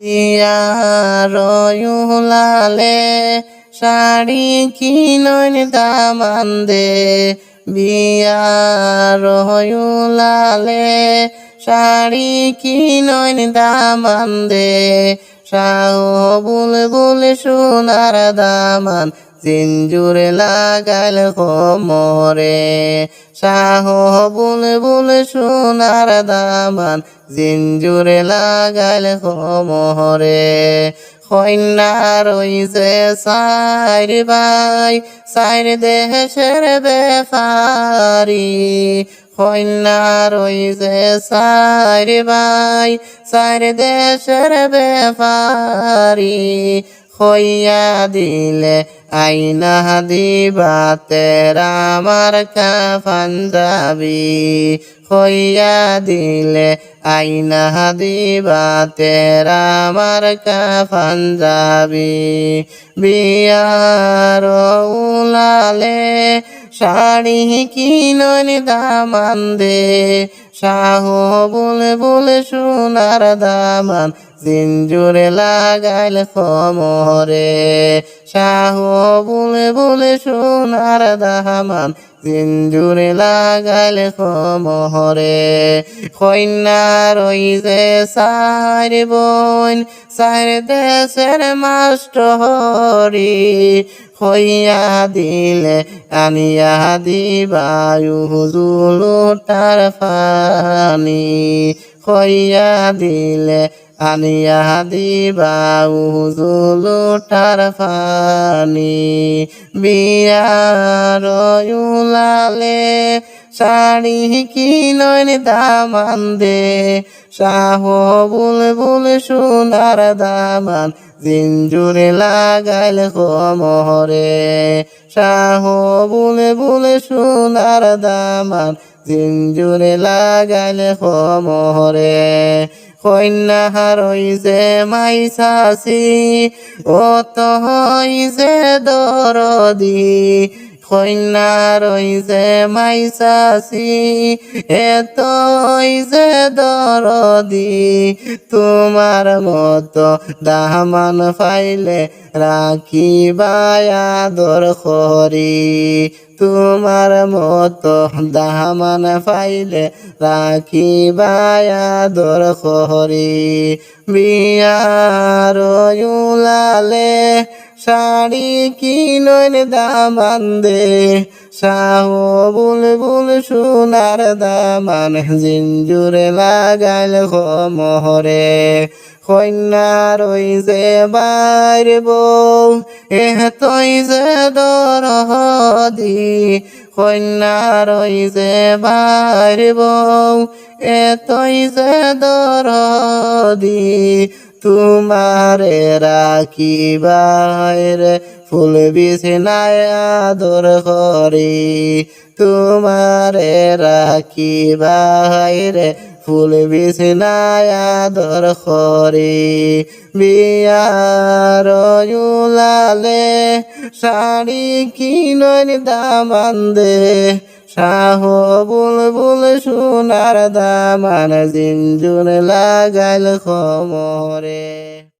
বিয়ার উলালে শাড়ি কিনন দামান দে বিয়ার উলালে শাড়ি কিনন দামান দে শাহ বুলবুল সোনার দামান জিঞ্জুর লাগাল কোমরে শাহ বুলবুল সোনার দামান জিঞ্জুর লাগাল কোমরে কন্যা রইছে সাইর ভাই সাইর দেশের বেফারি কন্যা রইছে সাইর ভাই সাইর দেশের বেফারি হইয়া দিলে আইনা দিবা তেরা আমার কাফন যাবি হইয়া দিলে আইনা দিবা তেরা আমার কাফন যাবি বিয়ার উলালে শাড়ি কিনন দামান দে শাহ বুলবুল সোনার দামান জিঞ্জুর লাগাইল কোমরে শাহ বুলবুল সোনার দামান জিঞ্জুর লাগাইল কোমরে কন্যা রইছে সাইর বোন সাইর দেশের মাস্টরি হইয়া দিলে আনিয়া দিবা হুজুলটার পানি হইয়া দিলে আনিয়া দিবা হুজুলটার পানি বিয়ার উলালে শাড়ি কিনন দামান দে শাহ বুলবুল সোনার দামান জিঞ্জুর লাগাইল কোমরে শাহ বুলবুল সোনার দামান জিঞ্জুর লাগাইল কোমরে কন্যা রইছে মাইসাসি ও তো হইছে দরদি কন্যা রইছে মাইসাসি এত হইছে দরদি তোমার মতো দামান পাইলে রাখিবায় আদর করি তোমার মতো দামান পাইলে রাখিবায় আদর করি বিয়ার উলালে শাড়ি কিনন দামান দে শাহ বুলবুল সোনার দামান জিঞ্জুর লাগাইল কোমরে কন্যা রইছে বাইর বউ এতই যে দরদি কন্যা রইছে বাইর বউ এতই যে দরদি তোমারে রাখিবার ফুল বিছনায় আদর করি তোমারে রাখিবার ফুল বিছনায় আদর করি বিয়ার উলালে শাড়ি কিনন দামান দে শাহ বুলবুল সোনার দামান জিঞ্জুর লাগাইল কোমরে।